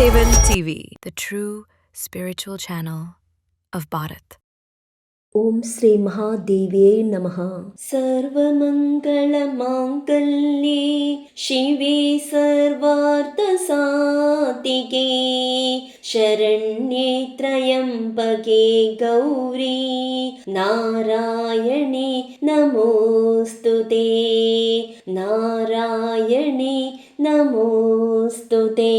Gurudevan TV, the true spiritual channel of Bharat. ओम श्री महादेव्यै नमः। सर्वमंगलमांगल्ये शिवे सर्वार्थसाधिके शरण्ये त्र्यंबके गौरी नारायणे नमोस्तुते नारायणे നമോസ്തുതേ.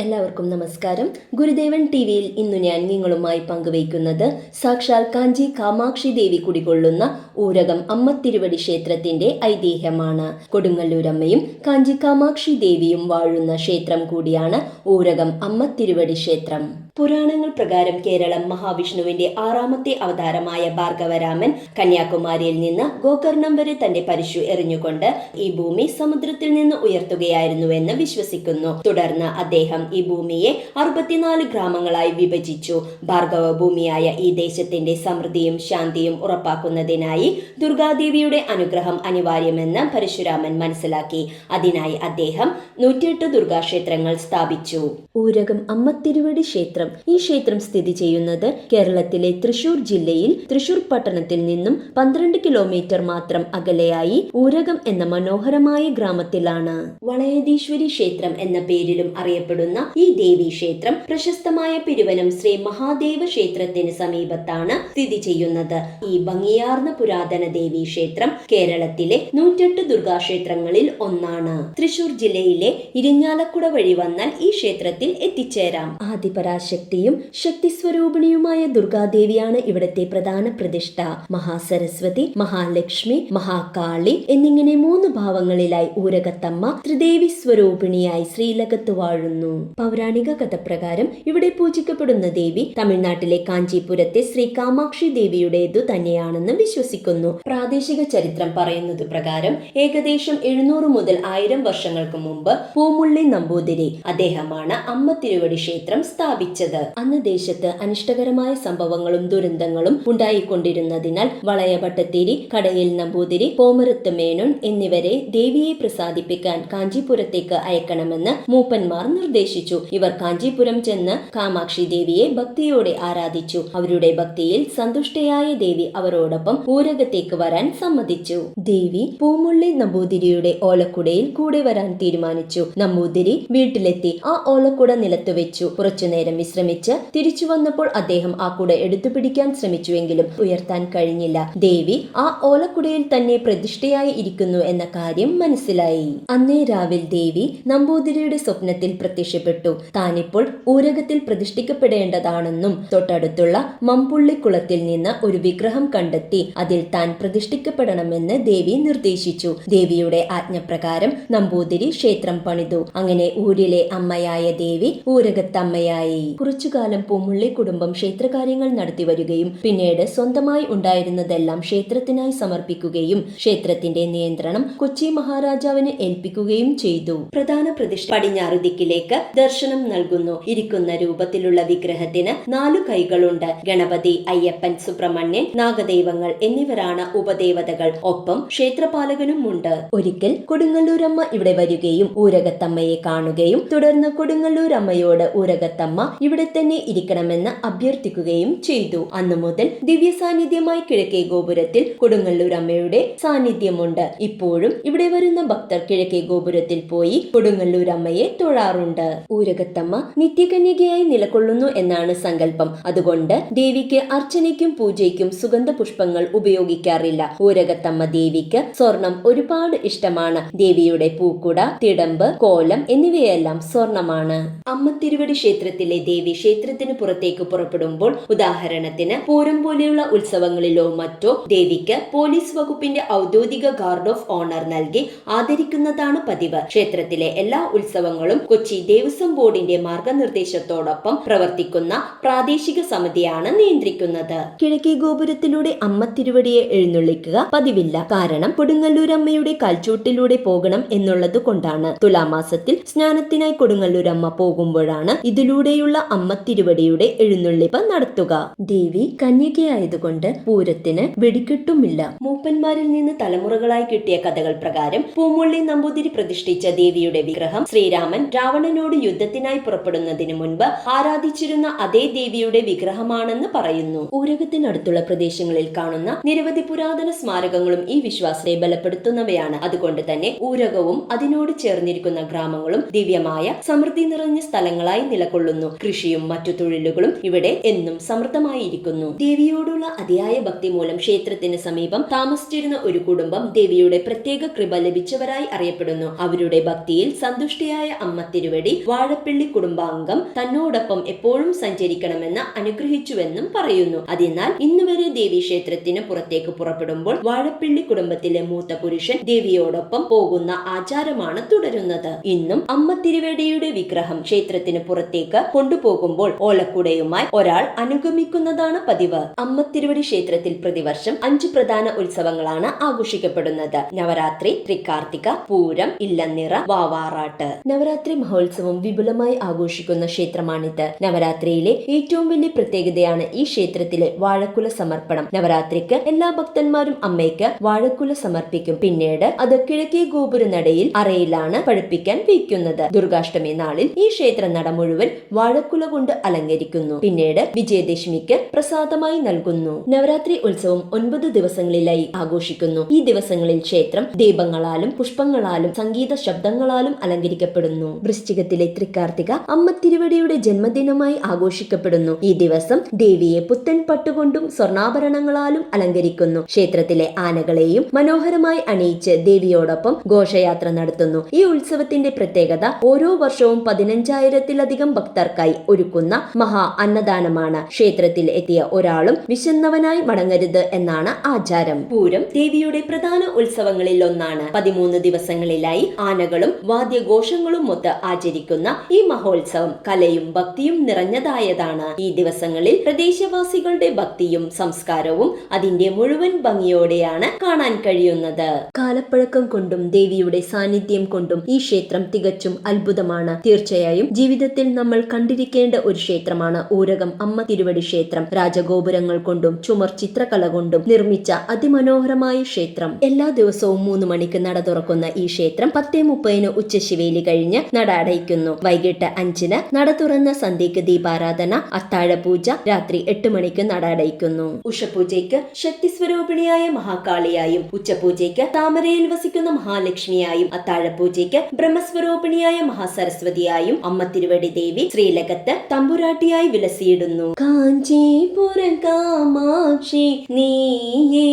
എല്ലാവർക്കും നമസ്കാരം. ഗുരുദേവൻ ടിവിയിൽ ഇന്നു ഞാൻ നിങ്ങളുമായി പങ്കുവയ്ക്കുന്നത് സാക്ഷാൽ കാഞ്ചി കാമാക്ഷി ദേവി കുടികൊള്ളുന്ന ഊരകം അമ്മ തിരുവടി ക്ഷേത്രത്തിന്റെ ഐതിഹ്യമാണ്. കൊടുങ്ങല്ലൂരമ്മയും കാഞ്ചി കാമാക്ഷി ദേവിയും വാഴുന്ന ക്ഷേത്രം കൂടിയാണ് ഊരകം അമ്മ തിരുവടി ക്ഷേത്രം. പുരാണങ്ങൾ പ്രകാരം കേരളം മഹാവിഷ്ണുവിന്റെ 6ാമത്തെ അവതാരമായ ഭാർഗവരാമൻ കന്യാകുമാരിയിൽ നിന്ന് ഗോകർണം വരെ തന്റെ പരിശു എറിഞ്ഞുകൊണ്ട് ഈ ഭൂമി സമുദ്രത്തിൽ നിന്ന് ഉയർത്തുകയായിരുന്നുവെന്ന് വിശ്വസിക്കുന്നു. തുടർന്ന് അദ്ദേഹം ഈ ഭൂമിയെ 64 ഗ്രാമങ്ങളായി വിഭജിച്ചു. ഭാർഗവ ഭൂമിയായ ഈ ദേശത്തിന്റെ സമൃദ്ധിയും ശാന്തിയും ഉറപ്പാക്കുന്നതിനായി ദുർഗാദേവിയുടെ അനുഗ്രഹം അനിവാര്യമെന്ന് പരശുരാമൻ മനസ്സിലാക്കി. അതിനായി അദ്ദേഹം 108 ദുർഗാക്ഷേത്രങ്ങൾ സ്ഥാപിച്ചു. ഊരകം അമ്മ തിരുവടി ക്ഷേത്രം. ഈ ക്ഷേത്രം സ്ഥിതി ചെയ്യുന്നത് കേരളത്തിലെ തൃശൂർ ജില്ലയിൽ തൃശൂർ പട്ടണത്തിൽ നിന്നും 12 കിലോമീറ്റർ മാത്രം അകലെയായി ഊരകം എന്ന മനോഹരമായ ഗ്രാമത്തിലാണ്. വളയതീശ്വരി ക്ഷേത്രം എന്ന പേരിലും അറിയപ്പെടുന്ന ഈ ദേവി ക്ഷേത്രം പ്രശസ്തമായ പെരുവനം ശ്രീ മഹാദേവ ക്ഷേത്രത്തിന് സമീപത്താണ് സ്ഥിതി ചെയ്യുന്നത്. ഈ ഭംഗിയാർന്ന പുരാതന ദേവി ക്ഷേത്രം കേരളത്തിലെ 108 ദുർഗാക്ഷേത്രങ്ങളിൽ ഒന്നാണ്. തൃശൂർ ജില്ലയിലെ ഇരിഞ്ഞാലക്കുട വഴി വന്നാൽ ഈ ക്ഷേത്രത്തിൽ എത്തിച്ചേരാം. ആദിപരാശക്തിയും ശക്തിസ്വരൂപിണിയുമായ ദുർഗാദേവിയാണ് ഇവിടത്തെ പ്രധാന പ്രതിഷ്ഠ. മഹാസരസ്വതി, മഹാലക്ഷ്മി, മഹാകാളി എന്നിങ്ങനെ 3 ഭാവങ്ങളിലായി ഊരകത്തമ്മ ത്രിദേവി സ്വരൂപിണിയായി ശ്രീലകത്ത് വാഴുന്നു. പൗരാണിക കഥ പ്രകാരം ഇവിടെ പൂജിക്കപ്പെടുന്ന ദേവി തമിഴ്നാട്ടിലെ കാഞ്ചീപുരത്തെ ശ്രീ കാമാക്ഷി ദേവിയുടേതു തന്നെയാണെന്ന് വിശ്വസിക്കുന്നു. പ്രാദേശിക ചരിത്രം പറയുന്നത് പ്രകാരം ഏകദേശം 700 മുതൽ 1000 വർഷങ്ങൾക്ക് മുമ്പ് പൂമുള്ളി നമ്പൂതിരി അദ്ദേഹമാണ് അമ്മ തിരുവടി ക്ഷേത്രം സ്ഥാപിച്ചത്. അന്ന് ദേശത്ത് അനിഷ്ടകരമായ സംഭവങ്ങളും ദുരന്തങ്ങളും ഉണ്ടായിക്കൊണ്ടിരുന്നതിനാൽ വളയഭട്ടത്തിരി, കടയിൽ നമ്പൂതിരി, പോമരത്ത് മേനോൻ എന്നിവരെ ദേവിയെ പ്രസാദിപ്പിക്കാൻ കാഞ്ചീപുരത്തേക്ക് അയക്കണമെന്ന് മൂപ്പന്മാർ നിർദ്ദേശിച്ചു. ഇവർ കാഞ്ചീപുരം ചെന്ന് കാമാക്ഷി ദേവിയെ ഭക്തിയോടെ ആരാധിച്ചു. അവരുടെ ഭക്തിയിൽ സന്തുഷ്ടയായ ദേവി അവരോടൊപ്പം ഊരകത്തേക്ക് വരാൻ സമ്മതിച്ചു. ദേവി പൂമുള്ളി നമ്പൂതിരിയുടെ ഓലക്കുടയിൽ കൂടെ വരാൻ തീരുമാനിച്ചു. നമ്പൂതിരി വീട്ടിലെത്തി ആ ഓലക്കുട നിലത്ത് വെച്ചു. കുറച്ചുനേരം വിശ്രമിച്ച് തിരിച്ചു വന്നപ്പോൾ അദ്ദേഹം ആ കുട എടുത്തു പിടിക്കാൻ ശ്രമിച്ചുവെങ്കിലും ഉയർത്താൻ കഴിഞ്ഞില്ല. ദേവി ആ ഓലക്കുടയിൽ തന്നെ പ്രതിഷ്ഠയായി ഇരിക്കുന്നു എന്ന കാര്യം മനസ്സിലായി. അന്നേ രാവിൽ ദേവി നമ്പൂതിരിയുടെ സ്വപ്നത്തിൽ പ്രത്യക്ഷപ്പെട്ടു. താനിപ്പോൾ ഊരകത്തിൽ പ്രതിഷ്ഠിക്കപ്പെടേണ്ടതാണെന്നും തൊട്ടടുത്തുള്ള മമ്പുള്ളിക്കുളത്തിൽ നിന്ന് ഒരു വിഗ്രഹം കണ്ടെത്തി അതിൽ താൻ പ്രതിഷ്ഠിക്കപ്പെടണമെന്ന് ദേവി നിർദ്ദേശിച്ചു. ദേവിയുടെ ആജ്ഞപ്രകാരം നമ്പൂതിരി ക്ഷേത്രം പണിതു. അങ്ങനെ ഊരിലെ അമ്മയായ ദേവി ഊരകത്തമ്മയായി. കുറച്ചുകാലം പൂമുള്ളി കുടുംബം ക്ഷേത്രകാര്യങ്ങൾ നടത്തി വരികയും പിന്നീട് സ്വന്തമായി ഉണ്ടായിരുന്നതെല്ലാം ക്ഷേത്രത്തിനായി സമർപ്പിക്കുകയും ക്ഷേത്രത്തിന്റെ നിയന്ത്രണം കൊച്ചി മഹാരാജാവിന് ഏൽപ്പിക്കുകയും ചെയ്തു. പ്രധാന പ്രതിഷ്ഠ പടിഞ്ഞാറ് ദിക്കിലേക്ക് ദർശനം നൽകുന്നു. ഇരിക്കുന്ന രൂപത്തിലുള്ള വിഗ്രഹത്തിന് 4 കൈകളുണ്ട്. ഗണപതി, അയ്യപ്പൻ, സുബ്രഹ്മണ്യൻ, നാഗദൈവങ്ങൾ എന്നിവരാണ് ഉപദേവതകൾ. ഒപ്പം ക്ഷേത്രപാലകനുമുണ്ട്. ഒരിക്കൽ കൊടുങ്ങല്ലൂരമ്മ ഇവിടെ വരികയും ഊരകത്തമ്മയെ കാണുകയും തുടർന്ന് കൊടുങ്ങല്ലൂരമ്മയോട് ഊരകത്തമ്മ ഇവിടെ തന്നെ ഇരിക്കണമെന്ന് അഭ്യർത്ഥിക്കുകയും ചെയ്തു. അന്നു മുതൽ ദിവ്യ സാന്നിധ്യമായി കിഴക്കേ ഗോപുരത്തിൽ കൊടുങ്ങല്ലൂരമ്മയുടെ സാന്നിധ്യമുണ്ട്. ഇപ്പോഴും ഇവിടെ വരുന്ന ഭക്തർ കിഴക്കേ ഗോപുരത്തിൽ പോയി കൊടുങ്ങല്ലൂരമ്മയെ തൊഴാറുണ്ട്. ഊരകത്തമ്മ നിത്യകന്യകയായി നിലകൊള്ളുന്നു എന്നാണ് സങ്കല്പം. അതുകൊണ്ട് ദേവിക്ക് അർച്ചനയ്ക്കും പൂജയ്ക്കും സുഗന്ധ പുഷ്പങ്ങൾ ഉപയോഗിക്കാറില്ല. ഊരകത്തമ്മ ദേവിക്ക് സ്വർണം ഒരുപാട് ഇഷ്ടമാണ്. ദേവിയുടെ പൂക്കുട, തിടമ്പ്, കോലം എന്നിവയെല്ലാം സ്വർണമാണ്. അമ്മ തിരുവടി ക്ഷേത്രത്തിലെ ദേവി ക്ഷേത്രത്തിന് പുറത്തേക്ക് പുറപ്പെടുമ്പോൾ, ഉദാഹരണത്തിന് പൂരം പോലെയുള്ള ഉത്സവങ്ങളിലോ മറ്റോ ദേവിക്ക് പോലീസ് വകുപ്പിന്റെ ഔദ്യോഗിക ഗാർഡ് ഓഫ് ഓണർ നൽകി ആദരിക്കുന്നതാണ് പതിവ്. ക്ഷേത്രത്തിലെ എല്ലാ ഉത്സവങ്ങളും കൊച്ചി ദേവസ്വം ബോർഡിന്റെ മാർഗനിർദ്ദേശത്തോടൊപ്പം പ്രവർത്തിക്കുന്ന പ്രാദേശിക സമിതിയാണ് നിയന്ത്രിക്കുന്നത്. കിഴക്കേ ഗോപുരത്തിലൂടെ അമ്മ തിരുവടിയെ എഴുന്നള്ളിക്കുക പതിവില്ല. കാരണം കൊടുങ്ങല്ലൂരമ്മയുടെ കാൽച്ചൂട്ടിലൂടെ പോകണം എന്നുള്ളത് കൊണ്ടാണ്. തുലാമാസത്തിൽ സ്നാനത്തിനായി കൊടുങ്ങല്ലൂരമ്മ പോകുമ്പോഴാണ് ഇതിലൂടെയുള്ള അമ്മ തിരുവടിയുടെ എഴുന്നള്ളിപ്പ് നടത്തുക. ദേവി കന്യകയായതുകൊണ്ട് പൂരത്തിന് വെടിക്കെട്ടുമില്ല. മൂപ്പന്മാരിൽ നിന്ന് തലമുറകളായി കിട്ടിയ കഥകൾ പ്രകാരം പൂമുള്ളി നമ്പൂതിരി പ്രതിഷ്ഠിച്ച ദേവിയുടെ വിഗ്രഹം ശ്രീരാമൻ രാവണനോട് യുദ്ധത്തിന് ഊരകത്തിനായി പുറപ്പെടുന്നതിന് മുൻപ് ആരാധിച്ചിരുന്ന അതേ ദേവിയുടെ വിഗ്രഹമാണെന്ന് പറയുന്നു. ഊരകത്തിനടുത്തുള്ള പ്രദേശങ്ങളിൽ കാണുന്ന നിരവധി പുരാതന സ്മാരകങ്ങളും ഈ വിശ്വാസത്തെ ബലപ്പെടുത്തുന്നവയാണ്. അതുകൊണ്ട് തന്നെ ഊരകവും അതിനോട് ചേർന്നിരിക്കുന്ന ഗ്രാമങ്ങളും ദിവ്യമായ സമൃദ്ധി നിറഞ്ഞ സ്ഥലങ്ങളായി നിലകൊള്ളുന്നു. കൃഷിയും മറ്റു തൊഴിലുകളും ഇവിടെ എന്നും സമൃദ്ധമായിരിക്കുന്നു. ദേവിയോടുള്ള അതിയായ ഭക്തി മൂലം ക്ഷേത്രത്തിന് സമീപം താമസിച്ചിരുന്ന ഒരു കുടുംബം ദേവിയുടെ പ്രത്യേക കൃപ ലഭിച്ചവരായി അറിയപ്പെടുന്നു. അവരുടെ ഭക്തിയിൽ സന്തുഷ്ടിയായ അമ്മ തിരുവടി വാഴപ്പിള്ളി കുടുംബാംഗം തന്നോടൊപ്പം എപ്പോഴും സഞ്ചരിക്കണമെന്ന് അനുഗ്രഹിച്ചുവെന്നും പറയുന്നു. അതിനാൽ ഇന്നുവരെ ദേവി ക്ഷേത്രത്തിന് പുറത്തേക്ക് പുറപ്പെടുമ്പോൾ വാഴപ്പിള്ളി കുടുംബത്തിലെ മൂത്ത പുരുഷൻ ദേവിയോടൊപ്പം പോകുന്ന ആചാരമാണ് തുടരുന്നത്. ഇന്നും അമ്മ തിരുവടിയുടെ വിഗ്രഹം ക്ഷേത്രത്തിന് പുറത്തേക്ക് കൊണ്ടുപോകുമ്പോൾ ഓലക്കുടയുമായി ഒരാൾ അനുഗമിക്കുന്നതാണ് പതിവ്. അമ്മ തിരുവടി ക്ഷേത്രത്തിൽ പ്രതിവർഷം 5 പ്രധാന ഉത്സവങ്ങളാണ് ആഘോഷിക്കപ്പെടുന്നത്. നവരാത്രി, തൃക്കാർത്തിക, പൂരം, ഇല്ലനിറ, വാവാറാട്ട്. നവരാത്രി മഹോത്സവം വിപുലമായി ആഘോഷിക്കുന്ന ക്ഷേത്രമാണിത്. നവരാത്രിയിലെ ഏറ്റവും വലിയ പ്രത്യേകതയാണ് ഈ ക്ഷേത്രത്തിലെ വാഴക്കുല സമർപ്പണം. നവരാത്രിക്ക് എല്ലാ ഭക്തന്മാരും അമ്മയ്ക്ക് വാഴക്കുല സമർപ്പിക്കും. പിന്നീട് അത് കിഴക്കേ ഗോപുര നടയിൽ അറയിലാണ് പഴുപ്പിക്കാൻ വയ്ക്കുന്നത്. ദുർഗാഷ്ടമി നാളിൽ ഈ ക്ഷേത്ര നട മുഴുവൻ വാഴക്കുല കൊണ്ട് അലങ്കരിക്കുന്നു. പിന്നീട് വിജയദശമിക്ക് പ്രസാദമായി നൽകുന്നു. നവരാത്രി ഉത്സവം 9 ദിവസങ്ങളിലായി ആഘോഷിക്കുന്നു. ഈ ദിവസങ്ങളിൽ ക്ഷേത്രം ദീപങ്ങളാലും പുഷ്പങ്ങളാലും സംഗീത ശബ്ദങ്ങളാലും അലങ്കരിക്കപ്പെടുന്നു. വൃശ്ചികത്തിലെ തൃക്കാർത്തിക അമ്മ തിരുവടിയുടെ ജന്മദിനമായി ആഘോഷിക്കപ്പെടുന്നു. ഈ ദിവസം ദേവിയെ പുത്തൻ പട്ടുകൊണ്ടും സ്വർണ്ണാഭരണങ്ങളാലും അലങ്കരിക്കുന്നു. ക്ഷേത്രത്തിലെ ആനകളെയും മനോഹരമായി അണിയിച്ച് ദേവിയോടൊപ്പം ഘോഷയാത്ര നടത്തുന്നു. ഈ ഉത്സവത്തിന്റെ പ്രത്യേകത ഓരോ വർഷവും 15,000-ത്തിലധികം ഭക്തർക്കായി ഒരുക്കുന്ന മഹാ അന്നദാനമാണ്. ക്ഷേത്രത്തിൽ എത്തിയ ഒരാളും വിശന്നവനായി മടങ്ങരുത് എന്നാണ് ആചാരം. പൂരം ദേവിയുടെ പ്രധാന ഉത്സവങ്ങളിൽ ഒന്നാണ്. 13 ദിവസങ്ങളിലായി ആനകളും വാദ്യഘോഷങ്ങളും മൊത്ത് ആചരിക്കുന്ന ഈ മഹോത്സവം കലയും ഭക്തിയും നിറഞ്ഞതായതാണ്. ഈ ദിവസങ്ങളിൽ പ്രദേശവാസികളുടെ ഭക്തിയും സംസ്കാരവും അതിന്റെ മുഴുവൻ ഭംഗിയോടെയാണ് കാണാൻ കഴിയുന്നത്. കാലപ്പഴക്കം കൊണ്ടും ദേവിയുടെ സാന്നിധ്യം കൊണ്ടും ഈ ക്ഷേത്രം തികച്ചും അത്ഭുതമാണ്. തീർച്ചയായും ജീവിതത്തിൽ നമ്മൾ കണ്ടിരിക്കേണ്ട ഒരു ക്ഷേത്രമാണ് ഊരകം അമ്മ തിരുവടി ക്ഷേത്രം. രാജഗോപുരങ്ങൾ കൊണ്ടും ചുമർ ചിത്രകല കൊണ്ടും നിർമ്മിച്ച അതിമനോഹരമായ ക്ഷേത്രം. എല്ലാ ദിവസവും 3 മണിക്ക് നട തുറക്കുന്ന ഈ ക്ഷേത്രം 10:30 ഉച്ചശിവേലി കഴിഞ്ഞ് നട അടയ്ക്കുന്നു. വൈകിട്ട് 5 നട തുറന്ന സന്ധ്യയ്ക്ക് ദീപാരാധന, അത്താഴപൂജ, രാത്രി 8 മണിക്ക് നട അടയ്ക്കുന്നു. ഉഷപൂജയ്ക്ക് ശക്തി സ്വരൂപിണിയായ മഹാകാളിയായും, ഉച്ചപൂജയ്ക്ക് താമരയിൽ വസിക്കുന്ന മഹാലക്ഷ്മിയായും, അത്താഴപൂജയ്ക്ക് ബ്രഹ്മസ്വരൂപിണിയായ മഹാസരസ്വതിയായും അമ്മ തിരുവടി ദേവി ശ്രീലകത്ത് തമ്പുരാട്ടിയായി വിലസിയിടുന്നു. കാഞ്ചീപുരം കാമാക്ഷി നീയേ,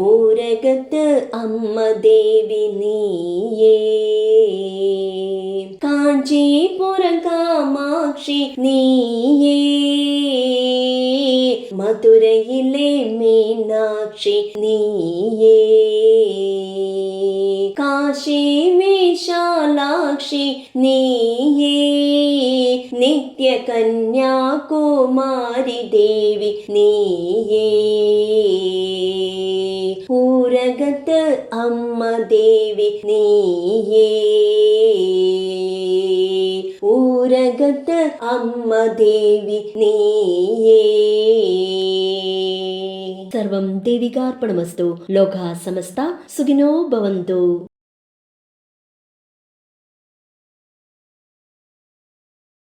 ഊരകത്ത് അമ്മ ദേവി നീയേ. കാഞ്ചീപുരം കാമാക്ഷി നീയേ, മധുരയിലെ മീനാക്ഷി നീയേ. കാശി വിശാലാക്ഷി നീയേ, നിത്യ കന്യാകുമാരി ദേവി നീയേ. ഊരകത്ത് അമ്മ ദേവി നീയേ, ഊരകത്ത് അമ്മ ദേവി നീയേ. സർവം ദേവികാർപ്പണമസ്തു. ലോകാ സമസ്ത സുഖിനോ ഭവന്തു.